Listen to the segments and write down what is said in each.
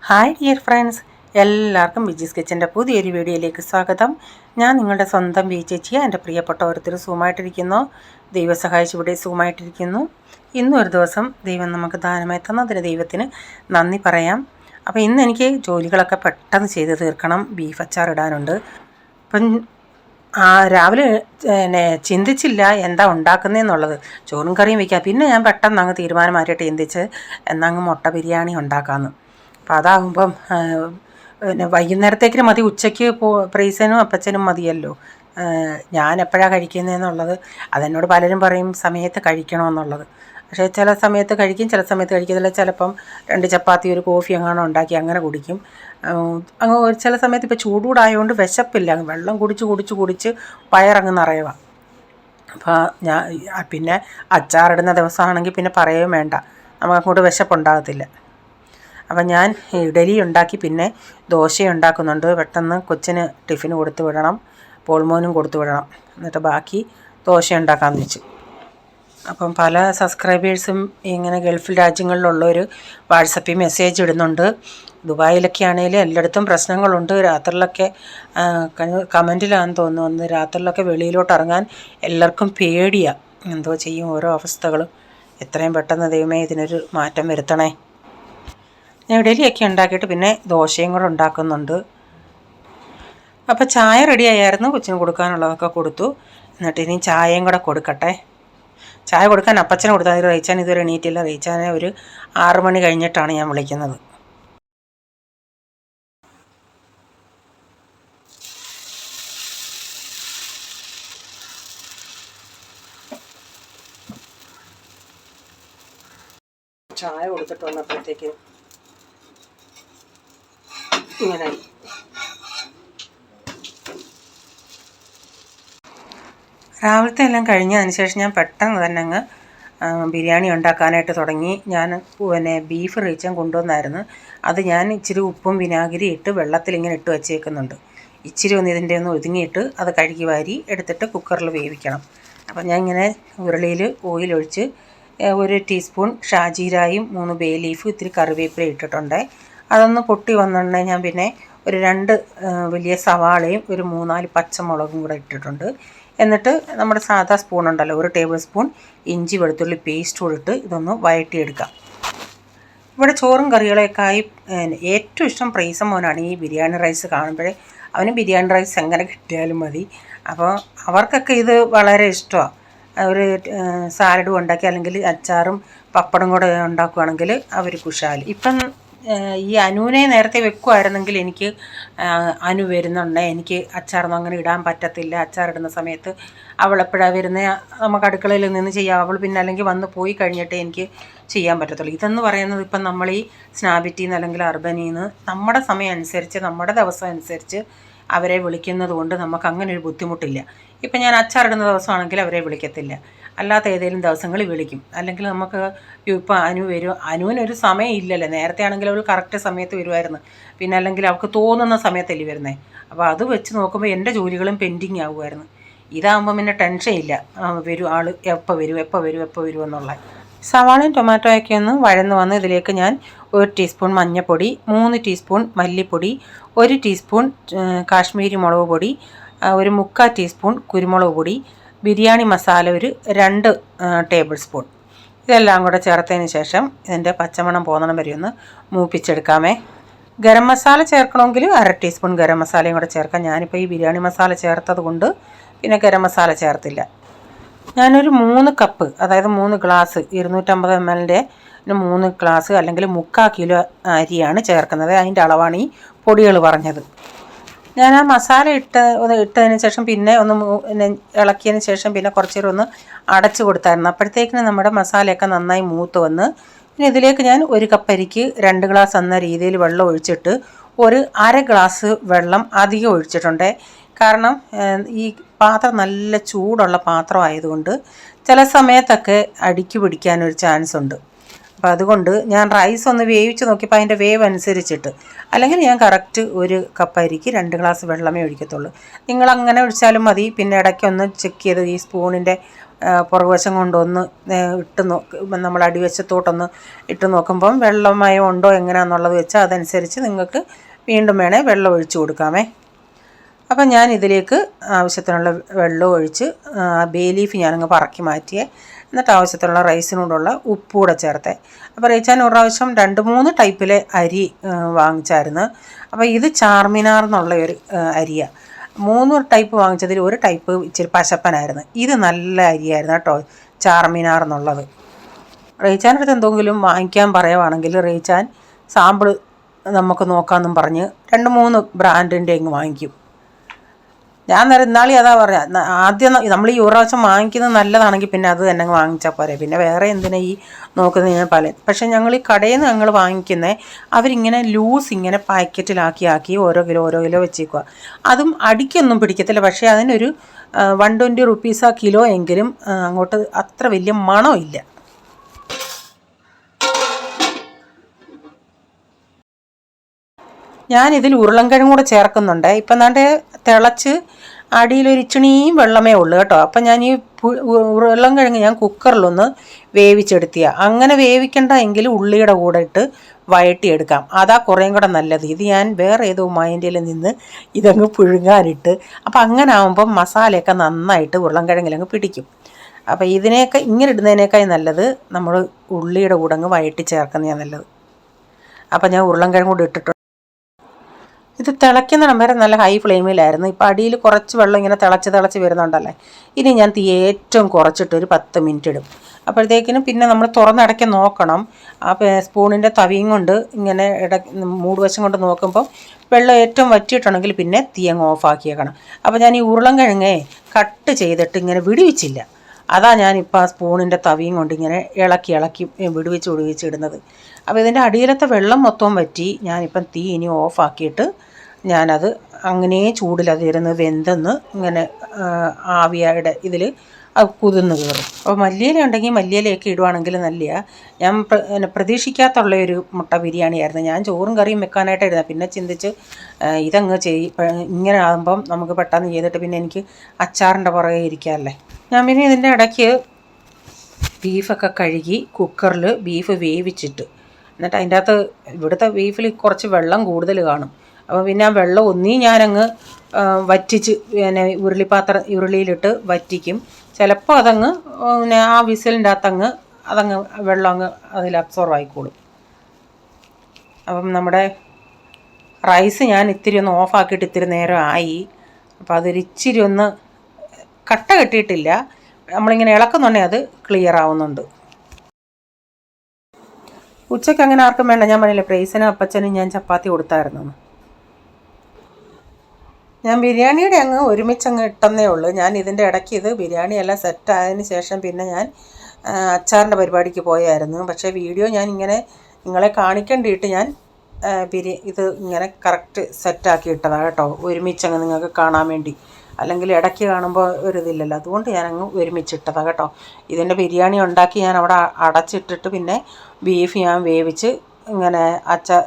Hi dear friends, എല്ലാവർക്കും വിജീസ് കിച്ചൻ്റെ പുതിയൊരു വീഡിയോയിലേക്ക് സ്വാഗതം. ഞാൻ നിങ്ങളുടെ സ്വന്തം ബി ചേച്ചി. എൻ്റെ പ്രിയപ്പെട്ട ഓരോരുത്തർ സുഖമായിട്ടിരിക്കുന്നു. ദൈവം സഹായിച്ച് ഇവിടെ സുഖമായിട്ടിരിക്കുന്നു. ഇന്നും ഒരു ദിവസം ദൈവം നമുക്ക് ദാനമായി തന്നതിന് ദൈവത്തിന് നന്ദി പറയാം. അപ്പോൾ ഇന്ന് എനിക്ക് ജോലികളൊക്കെ പെട്ടെന്ന് ചെയ്ത് തീർക്കണം. ബീഫ് അച്ചാർ ഇടാനുണ്ട്. അപ്പം രാവിലെ ചിന്തിച്ചില്ല എന്താ ഉണ്ടാക്കുന്നതെന്നുള്ളത്. ചോറും കറിയും വയ്ക്കാം. പിന്നെ ഞാൻ പെട്ടെന്ന് അങ്ങ് തീരുമാനം മാറ്റിയിട്ട് ചിന്തിച്ച് എന്നങ്ങ് മുട്ട ബിരിയാണി ഉണ്ടാക്കാമെന്ന്. അപ്പം അതാകുമ്പം പിന്നെ വൈകുന്നേരത്തേക്കിന് മതി. ഉച്ചയ്ക്ക് പ്രീസനും അപ്പച്ചനും മതിയല്ലോ. ഞാൻ എപ്പോഴാണ് കഴിക്കുന്നതെന്നുള്ളത് അതെന്നോട് പലരും പറയും സമയത്ത് കഴിക്കണമെന്നുള്ളത്. പക്ഷേ ചില സമയത്ത് കഴിക്കും, ചില സമയത്ത് കഴിക്കത്തില്ല. ചിലപ്പം 2 ചപ്പാത്തി ഒരു കോഫി എങ്ങാനും ഉണ്ടാക്കി അങ്ങനെ കുടിക്കും. അങ്ങ് ചില സമയത്ത് ഇപ്പോൾ ചൂടൂടായതുകൊണ്ട് വിശപ്പില്ല. വെള്ളം കുടിച്ച് വയറങ്ങ് നിറയുക. അപ്പോൾ പിന്നെ അച്ചാറിടുന്ന ദിവസമാണെങ്കിൽ പിന്നെ പറയുകയും വേണ്ട, നമുക്കങ്ങോട്ട് വിശപ്പുണ്ടാകത്തില്ല. അപ്പം ഞാൻ ഇഡലി ഉണ്ടാക്കി പിന്നെ ദോശ ഉണ്ടാക്കുന്നുണ്ട്. പെട്ടെന്ന് കൊച്ചിന് ടിഫിന് കൊടുത്തു വിടണം, പോൾമോനും കൊടുത്തു വിടണം. എന്നിട്ട് ബാക്കി ദോശ ഉണ്ടാക്കാമെന്ന് വെച്ചു. അപ്പം പല സബ്സ്ക്രൈബേഴ്സും ഇങ്ങനെ ഗൾഫ് രാജ്യങ്ങളിലുള്ളവർ വാട്സപ്പിൽ മെസ്സേജ് ഇടുന്നുണ്ട്. ദുബായിലൊക്കെ ആണെങ്കിലും എല്ലായിടത്തും പ്രശ്നങ്ങളുണ്ട്. രാത്രിയിലൊക്കെ കമൻറ്റിലാണെന്ന് തോന്നുന്നു, രാത്രിയിലൊക്കെ വെളിയിലോട്ട് ഇറങ്ങാൻ എല്ലാവർക്കും പേടിയാണ്. എന്തോ ചെയ്യും, ഓരോ അവസ്ഥകളും. എത്രയും പെട്ടെന്ന് ദൈവമേ ഇതിനൊരു മാറ്റം വരുത്തണേ. ഞാൻ ഇഡലിയൊക്കെ ഉണ്ടാക്കിയിട്ട് പിന്നെ ദോശയും കൂടെ ഉണ്ടാക്കുന്നുണ്ട്. അപ്പോൾ ചായ റെഡി ആയായിരുന്നു. കൊച്ചിന് കൊടുക്കാനുള്ളതൊക്കെ കൊടുത്തു. എന്നിട്ട് ഇനി ചായയും കൂടെ കൊടുക്കട്ടെ. ചായ കൊടുക്കാൻ അപ്പച്ചന് കൊടുത്താൽ റീച്ചാൻ ഇതുവരെ എണീറ്റില്ല. റീച്ചാനെ ഒരു 6 മണി കഴിഞ്ഞിട്ടാണ് ഞാൻ വിളിക്കുന്നത്. ചായ കൊടുത്തിട്ട് വന്നപ്പോഴത്തേക്ക് ഇങ്ങനായി. രാവിലത്തെ എല്ലാം കഴിഞ്ഞതിന് ശേഷം ഞാൻ പെട്ടെന്ന് തന്നെ അങ്ങ് ബിരിയാണി ഉണ്ടാക്കാനായിട്ട് തുടങ്ങി. ഞാൻ പിന്നെ ബീഫ് റീച്ചാൻ കൊണ്ടുവന്നായിരുന്നു. അത് ഞാൻ ഇച്ചിരി ഉപ്പും വിനാഗിരി ഇട്ട് വെള്ളത്തിൽ ഇങ്ങനെ ഇട്ട് വച്ചേക്കുന്നുണ്ട്. ഇച്ചിരി ഒന്ന് ഇതിൻ്റെ ഒന്ന് ഒതുങ്ങിയിട്ട് അത് കഴുകി വാരി എടുത്തിട്ട് കുക്കറിൽ വേവിക്കണം. അപ്പം ഞാൻ ഇങ്ങനെ ഉരുളിയിൽ ഓയിലൊഴിച്ച് 1 ടീസ്പൂൺ ഷാജീരായും 3 ബേ ലീഫ് ഇത്തിരി കറിവേപ്പില ഇട്ടിട്ടുണ്ട്. അതൊന്ന് പൊട്ടി വന്നിട്ടുണ്ടെങ്കിൽ ഞാൻ പിന്നെ ഒരു 2 വലിയ സവാളയും ഒരു 3-4 പച്ചമുളകും കൂടെ ഇട്ടിട്ടുണ്ട്. എന്നിട്ട് നമ്മുടെ സാധാ സ്പൂൺ ഉണ്ടല്ലോ, 1 ടേബിൾ സ്പൂൺ ഇഞ്ചി വെളുത്തുള്ളി പേസ്റ്റ് കൊടുത്ത് ഇതൊന്ന് വഴറ്റിയെടുക്കാം. ഇവിടെ ചോറും കറികളൊക്കെ ആയി ഏറ്റവും ഇഷ്ടം പ്രൈസ മോനാണ്. ഈ ബിരിയാണി റൈസ് കാണുമ്പോഴേ അവന് ബിരിയാണി റൈസ് എങ്ങനെ കിട്ടിയാലും മതി. അപ്പോൾ അവർക്കൊക്കെ ഇത് വളരെ ഇഷ്ടമാണ്. ഒരു സാലഡും ഉണ്ടാക്കി അല്ലെങ്കിൽ അച്ചാറും പപ്പടം കൂടെ ഉണ്ടാക്കുകയാണെങ്കിൽ അവർ കുശാൽ. ഇപ്പം ഈ അനുവിനെ നേരത്തെ വെക്കുമായിരുന്നെങ്കിൽ എനിക്ക് അനു വരുന്നുണ്ട്, എനിക്ക് അച്ചാറൊന്നും അങ്ങനെ ഇടാൻ പറ്റത്തില്ല. അച്ചാറിടുന്ന സമയത്ത് അവൾ എപ്പോഴാണ് വരുന്നത്, നമുക്ക് അടുക്കളയിൽ നിന്ന് ചെയ്യാം. അവൾ പിന്നെ അല്ലെങ്കിൽ വന്ന് പോയി കഴിഞ്ഞിട്ടേ എനിക്ക് ചെയ്യാൻ പറ്റത്തുള്ളൂ. ഇതെന്ന് പറയുന്നത് ഇപ്പം നമ്മൾ ഈ സ്നാബിറ്റിൽ നിന്ന് അല്ലെങ്കിൽ അർബനിയിൽ നിന്ന് നമ്മുടെ സമയം അനുസരിച്ച് നമ്മുടെ ദിവസം അനുസരിച്ച് അവരെ വിളിക്കുന്നത് കൊണ്ട് നമുക്ക് അങ്ങനെ ഒരു ബുദ്ധിമുട്ടില്ല. ഇപ്പം ഞാൻ അച്ചാറിടുന്ന ദിവസമാണെങ്കിൽ അവരെ വിളിക്കത്തില്ല, അല്ലാത്ത ഏതെങ്കിലും ദിവസങ്ങളിൽ വിളിക്കും. അല്ലെങ്കിൽ നമുക്ക് ഇപ്പോൾ അനു വരും, അനുവിനൊരു സമയം ഇല്ലല്ലോ. നേരത്തെ ആണെങ്കിൽ അവൾ കറക്റ്റ് സമയത്ത് വരുമായിരുന്നു. പിന്നെ അല്ലെങ്കിൽ അവൾക്ക് തോന്നുന്ന സമയത്തല്ലേ വരുന്നത്. അപ്പോൾ അത് വെച്ച് നോക്കുമ്പോൾ എൻ്റെ ജോലികളും പെൻഡിങ് ആകുമായിരുന്നു. ഇതാകുമ്പോൾ പിന്നെ ടെൻഷൻ ഇല്ല, വരും ആൾ എപ്പോൾ വരും എന്നുള്ള. സവാളയും ടൊമാറ്റോയൊക്കെ ഒന്ന് വഴന്ന് വന്ന് ഇതിലേക്ക് ഞാൻ 1 ടീസ്പൂൺ മഞ്ഞൾപ്പൊടി, 3 ടീസ്പൂൺ മല്ലിപ്പൊടി, 1 ടീസ്പൂൺ കാശ്മീരി മുളക് പൊടി, ഒരു 3/4 ടീസ്പൂൺ കുരുമുളക് പൊടി, ബിരിയാണി മസാല ഒരു 2 ടേബിൾ സ്പൂൺ, ഇതെല്ലാം കൂടെ ചേർത്തതിന് ശേഷം ഇതിൻ്റെ പച്ചമണം പോകുന്നിടം വരെ ഒന്ന് മൂപ്പിച്ചെടുക്കാമേ. ഗരം മസാല ചേർക്കണമെങ്കിൽ 1/2 ടീസ്പൂൺ ഗരം മസാലയും കൂടെ ചേർക്കാം. ഞാനിപ്പോൾ ഈ ബിരിയാണി മസാല ചേർത്തത് കൊണ്ട് പിന്നെ ഗരം മസാല ചേർത്തില്ല. ഞാനൊരു 3 കപ്പ്, അതായത് 3 ഗ്ലാസ് 250 ml 3 ഗ്ലാസ് അല്ലെങ്കിൽ 3/4 കിലോ അരിയാണ് ചേർക്കുന്നത്. അതിൻ്റെ അളവാണ് ഈ പൊടികൾ പറഞ്ഞത്. ഞാൻ ആ മസാല ഇട്ടതിന് ശേഷം പിന്നെ ഒന്ന് ഇളക്കിയതിന് ശേഷം പിന്നെ കുറച്ച് നേരം ഒന്ന് അടച്ചു കൊടുത്തായിരുന്നു. അപ്പോഴത്തേക്കിന് നമ്മുടെ മസാലയൊക്കെ നന്നായി മൂത്ത് വന്ന് പിന്നെ ഇതിലേക്ക് ഞാൻ 1 കപ്പ് അരിക്ക് 2 ഗ്ലാസ് എന്ന രീതിയിൽ വെള്ളം ഒഴിച്ചിട്ട് ഒരു 1/2 ഗ്ലാസ് വെള്ളം അധികം ഒഴിച്ചിട്ടുണ്ട്. കാരണം ഈ പാത്രം നല്ല ചൂടുള്ള പാത്രം ആയതുകൊണ്ട് ചില സമയത്തൊക്കെ അടിക്ക് പിടിക്കാനൊരു ചാൻസ് ഉണ്ട്. അപ്പോൾ അതുകൊണ്ട് ഞാൻ റൈസ് ഒന്ന് വേവിച്ച് നോക്കിയപ്പോൾ അതിൻ്റെ വേവ് അനുസരിച്ചിട്ട്, അല്ലെങ്കിൽ ഞാൻ കറക്റ്റ് 1 കപ്പ് അരിക്ക് 2 ഗ്ലാസ് വെള്ളമേ ഒഴിക്കത്തുള്ളൂ. നിങ്ങളങ്ങനെ ഒഴിച്ചാലും മതി. പിന്നെ ഇടയ്ക്കൊന്ന് ചെക്ക് ചെയ്ത് ഈ സ്പൂണിൻ്റെ പുറകുവശം കൊണ്ടൊന്ന് ഇട്ട് നമ്മൾ അടിവശത്തോട്ടൊന്ന് ഇട്ട് നോക്കുമ്പം വെള്ളമയം ഉണ്ടോ എങ്ങനെയാണെന്നുള്ളത് വെച്ചാൽ അതനുസരിച്ച് നിങ്ങൾക്ക് വീണ്ടും വേണേൽ വെള്ളം ഒഴിച്ച് കൊടുക്കാമേ. അപ്പം ഞാൻ ഇതിലേക്ക് ആവശ്യത്തിനുള്ള വെള്ളം ഒഴിച്ച് ബേ ലീഫ് ഞാനങ്ങ് പറക്കി മാറ്റിയേ. എന്നിട്ട് ആവശ്യത്തിനുള്ള റൈസിനോടുള്ള ഉപ്പ് കൂടെ ചേർത്തേ. അപ്പോൾ റീച്ചാൻ ഒരു പ്രാവശ്യം 2-3 ടൈപ്പിലെ അരി വാങ്ങിച്ചായിരുന്നു. അപ്പോൾ ഇത് ചാർമിനാർ എന്നുള്ള ഒരു അരിയാണ്. 3 ടൈപ്പ് വാങ്ങിച്ചതിൽ ഒരു ടൈപ്പ് ഇച്ചിരി പശപ്പനായിരുന്നു. ഇത് നല്ല അരിയായിരുന്നു കേട്ടോ, ചാർമിനാർ എന്നുള്ളത്. റീച്ചാൻ്റെ അടുത്ത് എന്തെങ്കിലും വാങ്ങിക്കാൻ പറയുവാണെങ്കിൽ റീച്ചാൻ സാമ്പിൾ നമുക്ക് നോക്കാമെന്നും പറഞ്ഞ് 2-3 ബ്രാൻഡിൻ്റെ അങ്ങ് വാങ്ങിക്കും. ഞാൻ ഇന്നാളി അതാ പറയാം, ആദ്യം നമ്മൾ ഈ ഒരു പ്രാവശ്യം വാങ്ങിക്കുന്നത് നല്ലതാണെങ്കിൽ പിന്നെ അത് തന്നെ വാങ്ങിച്ചാൽ പോരെ, പിന്നെ വേറെ എന്തിനാ ഈ നോക്കുന്നത് ഞാൻ പല. പക്ഷേ ഞങ്ങൾ ഈ കടയിൽ നിന്ന് ഞങ്ങൾ വാങ്ങിക്കുന്നത് അവരിങ്ങനെ ലൂസ് ഇങ്ങനെ പാക്കറ്റിലാക്കി ഓരോ കിലോ വെച്ചേക്കുക. അതും അടിക്കൊന്നും പിടിക്കത്തില്ല, പക്ഷേ അതിനൊരു 120 റുപ്പീസ് കിലോ എങ്കിലും അങ്ങോട്ട് അത്ര വലിയ മണമില്ല. ഞാനിതിൽ ഉരുളൻകിഴങ്ങ് കൂടെ ചേർക്കുന്നുണ്ട്. ഇപ്പം എന്നാണ്ട് തിളച്ച് അടിയിലൊരു ഇച്ചിണിയും വെള്ളമേ ഉള്ളൂ കേട്ടോ. അപ്പം ഞാൻ ഈ ഉരുളൻകിഴങ്ങ് ഞാൻ കുക്കറിലൊന്ന് വേവിച്ചെടുത്തിയ. അങ്ങനെ വേവിക്കണ്ട എങ്കിൽ ഉള്ളിയുടെ കൂടെ ഇട്ട് വഴട്ടിയെടുക്കാം, അതാ കുറേയും കൂടെ നല്ലത്. ഇത് ഞാൻ വേറെ ഏതോ മൈൻഡിൽ നിന്ന് ഇതങ്ങ് പുഴുങ്ങാനിട്ട്, അപ്പം അങ്ങനെ ആകുമ്പം മസാലയൊക്കെ നന്നായിട്ട് ഉരുളൻകിഴങ്ങിലങ്ങ് പിടിക്കും. അപ്പോൾ ഇതിനെയൊക്കെ ഇങ്ങനെ ഇടുന്നതിനേക്കായി നല്ലത് നമ്മൾ ഉള്ളിയുടെ കൂടെ അങ്ങ് വഴട്ടി ചേർക്കുന്നതാണ് നല്ലത്. അപ്പം ഞാൻ ഉരുളൻകിഴങ്ങ് കൂടെ ഇട്ടിട്ടുണ്ട്. ഇത് തിളയ്ക്കുന്നിടം വരെ നല്ല ഹൈ ഫ്ലെയിമിലായിരുന്നു. ഇപ്പോൾ അടിയിൽ കുറച്ച് വെള്ളം ഇങ്ങനെ തിളച്ച് വരുന്നുണ്ടല്ലേ. ഇനി ഞാൻ തീ ഏറ്റവും കുറച്ചിട്ട് ഒരു 10 മിനിറ്റ് ഇടും. അപ്പോഴത്തേക്കിനും പിന്നെ നമ്മൾ തുറന്നടയ്ക്ക് നോക്കണം. ആ സ്പൂണിൻ്റെ തവിയും കൊണ്ട് ഇങ്ങനെ മൂടുവശം കൊണ്ട് നോക്കുമ്പോൾ വെള്ളം ഏറ്റവും വറ്റിയിട്ടുണ്ടെങ്കിൽ പിന്നെ തീ അങ്ങ് ഓഫാക്കിയേക്കണം. അപ്പോൾ ഞാൻ ഈ ഉരുളൻകിഴങ്ങേ കട്ട് ചെയ്തിട്ട് ഇങ്ങനെ വിടുവിച്ചില്ല. അതാ ഞാനിപ്പോൾ ആ സ്പൂണിൻ്റെ തവിയും കൊണ്ട് ഇങ്ങനെ ഇളക്കി വിടുവിച്ച് ഇടുന്നത്. അപ്പോൾ ഇതിൻ്റെ അടിയിലത്തെ വെള്ളം മൊത്തവും വറ്റി. ഞാനിപ്പം തീ ഇനി ഓഫാക്കിയിട്ട് ഞാനത് അങ്ങനെ ചൂടിലതിരുന്ന് വെന്തെന്ന് ഇങ്ങനെ ആവിയുടെ ഇതിൽ അത് കുതിർന്ന് കയറും. അപ്പോൾ മല്ലിയില ഉണ്ടെങ്കിൽ മല്ലിയിലയൊക്കെ ഇടുവാണെങ്കിൽ നല്ലതാണ്. ഞാൻ പ്രതീക്ഷിക്കാത്തുള്ളൊരു മുട്ട ബിരിയാണിയായിരുന്നു. ഞാൻ ചോറും കറിയും വെക്കാനായിട്ടായിരുന്നു. പിന്നെ ചിന്തിച്ച് ഇതങ്ങ് ഇങ്ങനെ ആകുമ്പം നമുക്ക് പെട്ടെന്ന് ചെയ്തിട്ട് പിന്നെ എനിക്ക് അച്ചാറിൻ്റെ പുറകെ ഇരിക്കാമല്ലേ. ഞാൻ പിന്നെ ഇതിൻ്റെ ഇടയ്ക്ക് ബീഫൊക്കെ കഴുകി കുക്കറിൽ ബീഫ് വേവിച്ചിട്ട്, എന്നിട്ട് അതിൻ്റെ അകത്ത് ഇവിടുത്തെ ബീഫിൽ കുറച്ച് വെള്ളം കൂടുതൽ കാണും. അപ്പോൾ പിന്നെ ആ വെള്ളം ഞാനങ്ങ് വറ്റിച്ച് പിന്നെ ഉരുളിയിലിട്ട് വറ്റിക്കും. ചിലപ്പോൾ അതങ്ങ് പിന്നെ ആ വിസിലിൻ്റെ അകത്തങ്ങ് വെള്ളം അങ്ങ് അതിൽ അബ്സോർവ് ആയിക്കോളും. അപ്പം നമ്മുടെ റൈസ് ഞാൻ ഇത്തിരി ഒന്ന് ഓഫാക്കിയിട്ട് ഇത്തിരി നേരം ആയി. അപ്പോൾ അതൊരിച്ചിരി ഒന്ന് കട്ട കെട്ടിയിട്ടില്ല, നമ്മളിങ്ങനെ ഇളക്കുന്നുണ്ടെങ്കിൽ അത് ക്ലിയർ ആവുന്നുണ്ട്. ഉച്ചയ്ക്ക് അങ്ങനെ ആർക്കും വേണ്ട. ഞാൻ പറഞ്ഞില്ലേ പ്രൈസിനും അപ്പച്ചനും ഞാൻ ചപ്പാത്തി കൊടുത്തായിരുന്നു. ഞാൻ ബിരിയാണിയുടെ അങ്ങ് ഒരുമിച്ചങ്ങ് ഇട്ടെന്നേ ഉള്ളൂ. ഞാൻ ഇതിൻ്റെ ഇടയ്ക്ക് ഇത് ബിരിയാണിയെല്ലാം സെറ്റായതിന് ശേഷം പിന്നെ ഞാൻ അച്ചാറിൻ്റെ പരിപാടിക്ക് പോയായിരുന്നു. പക്ഷേ വീഡിയോ ഞാൻ ഇങ്ങനെ നിങ്ങളെ കാണിക്കേണ്ടിയിട്ട് ഞാൻ ഇത് ഇങ്ങനെ കറക്റ്റ് സെറ്റാക്കി ഇട്ടതാണ് കേട്ടോ, ഒരുമിച്ചങ്ങ് നിങ്ങൾക്ക് കാണാൻ വേണ്ടി. അല്ലെങ്കിൽ ഇടയ്ക്ക് കാണുമ്പോൾ ഒരിതില്ലല്ലോ, അതുകൊണ്ട് ഞാനങ്ങ് ഒരുമിച്ചിട്ടതാണ് കേട്ടോ. ഇതിൻ്റെ ബിരിയാണി ഉണ്ടാക്കി ഞാൻ അവിടെ അടച്ചിട്ടിട്ട് പിന്നെ ബീഫ് ഞാൻ വേവിച്ച് ഇങ്ങനെ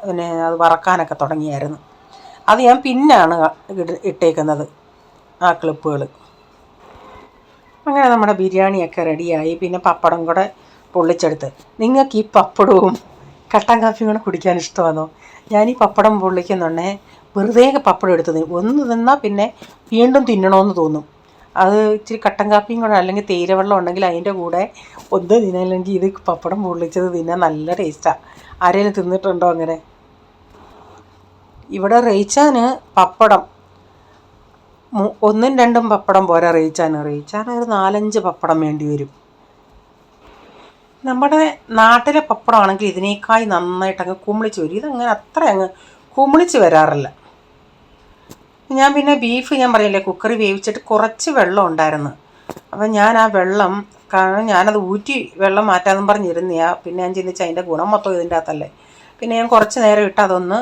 പിന്നെ അത് വറക്കാനൊക്കെ തുടങ്ങിയായിരുന്നു. അത് ഞാൻ പിന്നാണ് ഇട്ടേക്കുന്നത് ആ ക്ലിപ്പുകൾ. അങ്ങനെ നമ്മുടെ ബിരിയാണിയൊക്കെ റെഡിയായി. പിന്നെ പപ്പടം കൂടെ പൊള്ളിച്ചെടുത്ത്. നിങ്ങൾക്ക് ഈ പപ്പടവും കട്ടൻ കാപ്പിയും കൂടെ കുടിക്കാൻ ഇഷ്ടമാണോ? ഞാൻ ഈ പപ്പടം പൊള്ളിക്കുന്നുണ്ടേ വെറുതെ പപ്പടം എടുത്ത് ഒന്ന് തിന്നാൽ പിന്നെ വീണ്ടും തിന്നണമെന്ന് തോന്നും. അത് ഇച്ചിരി കട്ടൻ കാപ്പിയും കൂടെ അല്ലെങ്കിൽ തേയിലവെള്ളം ഉണ്ടെങ്കിൽ അതിൻ്റെ കൂടെ ഒന്ന് തിന്നല്ലെങ്കിൽ ഇത് പപ്പടം പൊള്ളിച്ചത് തിന്നാൻ നല്ല ടേസ്റ്റാണ്. ആരെങ്കിലും തിന്നിട്ടുണ്ടോ അങ്ങനെ? ഇവിടെ റീച്ചാന് പപ്പടം 1-2 പപ്പടം പോരാ റീച്ചാൻ ഒരു 4-5 പപ്പടം വേണ്ടി വരും. നമ്മുടെ നാട്ടിലെ പപ്പടമാണെങ്കിൽ ഇതിനേക്കായി നന്നായിട്ട് അങ്ങ് കുമിളിച്ച് വരും. ഇതങ്ങനെ അത്ര അങ്ങ് കുമിളിച്ച് വരാറില്ല. ഞാൻ പിന്നെ ബീഫ് ഞാൻ പറയില്ലേ കുക്കറി വേവിച്ചിട്ട് കുറച്ച് വെള്ളം ഉണ്ടായിരുന്നു. അപ്പം ഞാൻ ആ വെള്ളം, കാരണം ഞാനത് ഊറ്റി വെള്ളം മാറ്റാമെന്നും പറഞ്ഞിരുന്നയാ. പിന്നെ ഞാൻ ചിന്തിച്ച് അതിൻ്റെ ഗുണം മൊത്തം ഇതിൻ്റെ അകത്തല്ലേ. പിന്നെ ഞാൻ കുറച്ച് നേരം ഇട്ട് അതൊന്ന്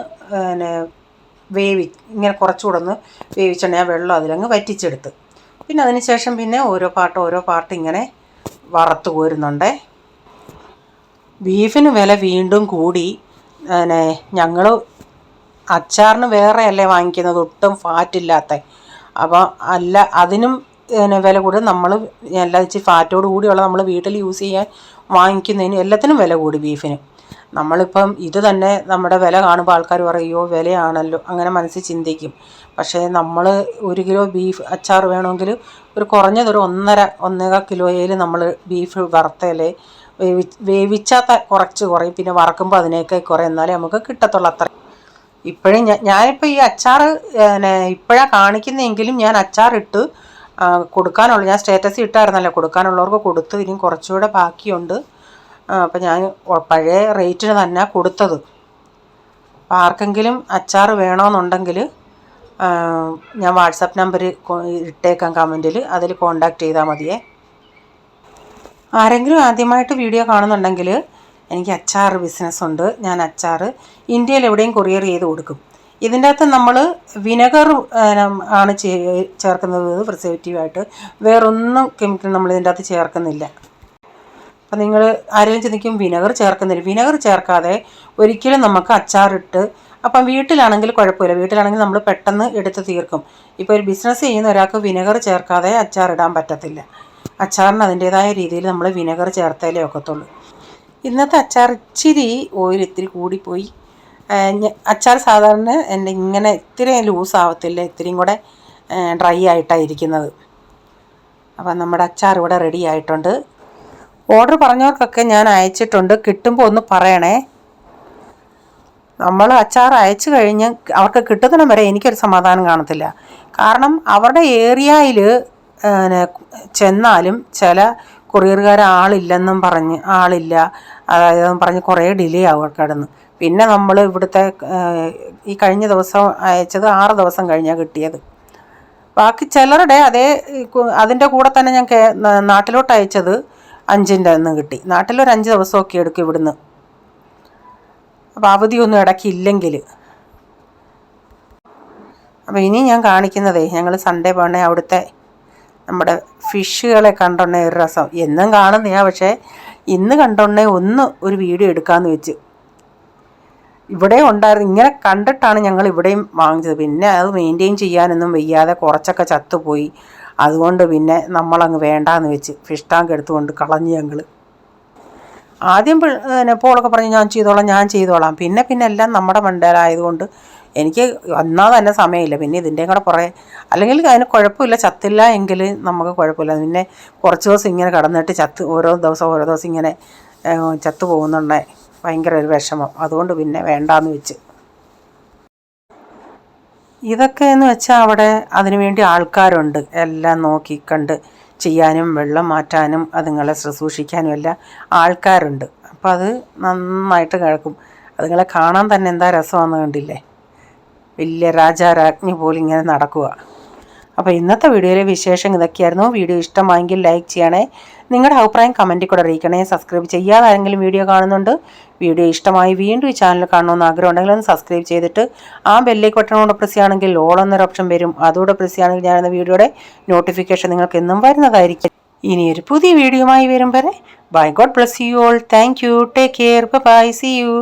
പിന്നെ ഇങ്ങനെ കുറച്ചുകൂടെ ഒന്ന് വേവിച്ചിട്ട് ആ വെള്ളം അതിലങ്ങ് വറ്റിച്ചെടുത്ത്. പിന്നെ അതിന് ശേഷം പിന്നെ ഓരോ പാട്ട് ഇങ്ങനെ വറുത്ത് കോരുന്നുണ്ടേ. ബീഫിന് വില വീണ്ടും കൂടി. പിന്നെ ഞങ്ങൾ അച്ചാറിന് വേറെ അല്ലേ വാങ്ങിക്കുന്നത്, ഒട്ടും ഫാറ്റില്ലാത്ത. അപ്പോൾ അതിനും വില കൂടി. നമ്മൾ എല്ലാം ഇച്ചിരി ഫാറ്റോട് കൂടിയുള്ള നമ്മൾ വീട്ടിൽ യൂസ് ചെയ്യാൻ വാങ്ങിക്കുന്നതിന് എല്ലാത്തിനും വില കൂടി ബീഫിന്. നമ്മളിപ്പം ഇത് തന്നെ നമ്മുടെ വില കാണുമ്പോൾ ആൾക്കാർ പറയുമോ വിലയാണല്ലോ, അങ്ങനെ മനസ്സിൽ ചിന്തിക്കും. പക്ഷേ നമ്മൾ 1 കിലോ ബീഫ് അച്ചാർ വേണമെങ്കിൽ ഒരു കുറഞ്ഞതൊരു 1.5 കിലോയിൽ നമ്മൾ ബീഫ് വറുത്തല്ലേ വേവിച്ചാൽ കുറച്ച് കുറയും, പിന്നെ വറക്കുമ്പോൾ അതിനേക്ക് കുറയും, എന്നാലേ നമുക്ക് കിട്ടത്തുള്ളൂ. അത്ര ഇപ്പോഴും ഞാനിപ്പോൾ ഈ അച്ചാർ ഇപ്പോഴാണ് കാണിക്കുന്നതെങ്കിലും ഞാൻ അച്ചാറിട്ട് കൊടുക്കാനുള്ള, ഞാൻ സ്റ്റാറ്റസ് ഇട്ടായിരുന്നല്ലോ, കൊടുക്കാനുള്ളവർക്ക് കൊടുത്ത് ഇനിയും കുറച്ചുകൂടെ ബാക്കിയുണ്ട്. അപ്പം ഞാൻ പഴയ റേറ്റിന് തന്നെ കൊടുത്തത്. അപ്പം ആർക്കെങ്കിലും അച്ചാർ വേണമെന്നുണ്ടെങ്കിൽ ഞാൻ വാട്സാപ്പ് നമ്പർ ഇട്ടേക്കാം കമൻറ്റിൽ, അതിൽ കോണ്ടാക്ട് ചെയ്താൽ മതിയേ. ആരെങ്കിലും ആദ്യമായിട്ട് വീഡിയോ കാണുന്നുണ്ടെങ്കിൽ എനിക്ക് അച്ചാർ ബിസിനസ്സുണ്ട്. ഞാൻ അച്ചാർ ഇന്ത്യയിൽ എവിടെയും കൊറിയർ ചെയ്ത് കൊടുക്കും. ഇതിൻ്റെ അകത്ത് നമ്മൾ വിനെഗർ ആണ് ചേർക്കുന്നത് പ്രിസർവേറ്റീവായിട്ട്, വേറൊന്നും കെമിക്കൽ നമ്മൾ ഇതിൻ്റെ അകത്ത് ചേർക്കുന്നില്ല. അപ്പം നിങ്ങൾ ആരെങ്കിലും ചിന്തിക്കും വിനെഗർ ചേർക്കുന്നില്ല. വിനെഗർ ചേർക്കാതെ ഒരിക്കലും നമുക്ക് അച്ചാറിട്ട്, അപ്പം വീട്ടിലാണെങ്കിൽ കുഴപ്പമില്ല, വീട്ടിലാണെങ്കിൽ നമ്മൾ പെട്ടെന്ന് എടുത്ത് തീർക്കും. ഇപ്പോൾ ഒരു ബിസിനസ് ചെയ്യുന്ന ഒരാൾക്ക് വിനെഗർ ചേർക്കാതെ അച്ചാറിടാൻ പറ്റത്തില്ല. അച്ചാറിന് അതിൻ്റേതായ രീതിയിൽ നമ്മൾ വിനെഗർ ചേർത്താലേ ഒക്കത്തുള്ളൂ. ഇന്നത്തെ അച്ചാർ ഇച്ചിരി ഓയിൽ ഇത്തിരി കൂടിപ്പോയി. അച്ചാർ സാധാരണ എൻ്റെ ഇങ്ങനെ ഇത്തിരി ലൂസ് ആവത്തില്ല, ഇത്തിരിയും കൂടെ ഡ്രൈ ആയിട്ടാണ് ഇരിക്കുന്നത്. അപ്പം നമ്മുടെ അച്ചാർ ഇവിടെ റെഡി ആയിട്ടുണ്ട്. ഓർഡർ പറഞ്ഞവർക്കൊക്കെ ഞാൻ അയച്ചിട്ടുണ്ട്, കിട്ടുമ്പോൾ ഒന്ന് പറയണേ. നമ്മൾ അച്ചാർ അയച്ചു കഴിഞ്ഞ് അവർക്ക് കിട്ടുന്നിടം വരെ എനിക്കൊരു സമാധാനം കാണത്തില്ല. കാരണം അവരുടെ ഏരിയയിൽ ചെന്നാലും ചില കൊറിയറുകാർ ആളില്ല, അതായത് പറഞ്ഞ് കുറേ ഡിലേ ആവും കിടന്ന്. പിന്നെ നമ്മൾ ഇവിടുത്തെ ഈ കഴിഞ്ഞ ദിവസം അയച്ചത് 6 ദിവസം കഴിഞ്ഞാണ് കിട്ടിയത്. ബാക്കി ചിലരുടെ അതിൻ്റെ കൂടെ തന്നെ ഞാൻ നാട്ടിലോട്ട് അയച്ചത് 5-ൻ്റെ അന്ന് കിട്ടി. നാട്ടിലൊരു 5 ദിവസമൊക്കെ എടുക്കും ഇവിടുന്ന്. അപ്പോൾ അവധിയൊന്നും ഇടയ്ക്കില്ലെങ്കിൽ. അപ്പോൾ ഇനി ഞാൻ കാണിക്കുന്നതേ, ഞങ്ങൾ സൺഡേ പോകണേ അവിടുത്തെ നമ്മുടെ ഫിഷുകളെ കണ്ടോണ്ടേ ഒരു രസം. എന്നും കാണുന്നതാണ്, പക്ഷേ ഇന്ന് കണ്ടോണ്ടേ ഒരു വീഡിയോ എടുക്കാമെന്ന് വെച്ച്. ഇവിടെ ഉണ്ടായിരുന്നു, ഇങ്ങനെ കണ്ടിട്ടാണ് ഞങ്ങൾ ഇവിടെയും വാങ്ങിച്ചത്. പിന്നെ അത് മെയിൻറ്റെയിൻ ചെയ്യാനൊന്നും വയ്യാതെ കുറച്ചൊക്കെ ചത്തുപോയി. അതുകൊണ്ട് പിന്നെ നമ്മളങ്ങ് വേണ്ടാന്ന് വെച്ച് ഫിഷ് ടാങ്ക് എടുത്തുകൊണ്ട് കളഞ്ഞ് ഞങ്ങൾ. ആദ്യം പോളൊക്കെ പറഞ്ഞ് ഞാൻ ചെയ്തോളാം. പിന്നെ എല്ലാം നമ്മുടെ മണ്ടയിലായതുകൊണ്ട് എനിക്ക് വന്നാൽ തന്നെ സമയമില്ല. പിന്നെ ഇതിൻ്റെയും കൂടെ കുറേ, അല്ലെങ്കിൽ അതിന് കുഴപ്പമില്ല, ചത്തില്ല എങ്കിൽ നമുക്ക് കുഴപ്പമില്ല. പിന്നെ കുറച്ച് ദിവസം ഇങ്ങനെ കടന്നിട്ട് ഓരോ ദിവസം ഇങ്ങനെ ചത്തു പോകുന്നുണ്ടേ ഭയങ്കര ഒരു വിഷമം. അതുകൊണ്ട് പിന്നെ വേണ്ടാന്ന് വെച്ച്. ഇതൊക്കെ എന്ന് വെച്ചാൽ അവിടെ അതിനുവേണ്ടി ആൾക്കാരുണ്ട്, എല്ലാം നോക്കി കണ്ട് ചെയ്യാനും വെള്ളം മാറ്റാനും അതുങ്ങളെ ശുശ്രൂഷിക്കാനും എല്ലാം ആൾക്കാരുണ്ട്. അപ്പോൾ അത് നന്നായിട്ട് കിടക്കും. അതുങ്ങളെ കാണാൻ തന്നെ എന്താ രസമാണെന്ന് കണ്ടില്ലേ, വലിയ രാജാരാജ്ഞി പോലും ഇങ്ങനെ നടക്കുക. അപ്പോൾ ഇന്നത്തെ വീഡിയോയിലെ വിശേഷം ഇതൊക്കെയായിരുന്നു. വീഡിയോ ഇഷ്ടമായെങ്കിൽ ലൈക്ക് ചെയ്യണേ, നിങ്ങളുടെ അഭിപ്രായം കമൻറ്റിൽ കൂടെ അറിയിക്കണേ. സബ്സ്ക്രൈബ് ചെയ്യാതെ ആരെങ്കിലും വീഡിയോ കാണുന്നുണ്ട്, വീഡിയോ ഇഷ്ടമായി വീണ്ടും ഈ ചാനൽ കാണണമെന്ന് ആഗ്രഹം ഉണ്ടെങ്കിൽ ഒന്ന് സബ്സ്ക്രൈബ് ചെയ്തിട്ട് ആ ബെല്ലേക്ക് ബട്ടണോട് പ്രസ് ചെയ്യുകയാണെങ്കിൽ ഓൾ എന്നൊരു ഓപ്ഷൻ വരും. അതോടെ പ്രസ് ചെയ്യുകയാണെങ്കിൽ ഞാനെന്ന വീഡിയോയുടെ നോട്ടിഫിക്കേഷൻ നിങ്ങൾക്ക് എന്നും വരുന്നതായിരിക്കും. ഇനിയൊരു പുതിയ വീഡിയോയുമായി വരും വരെ bye, God bless you all, thank you, take care, bye, see U.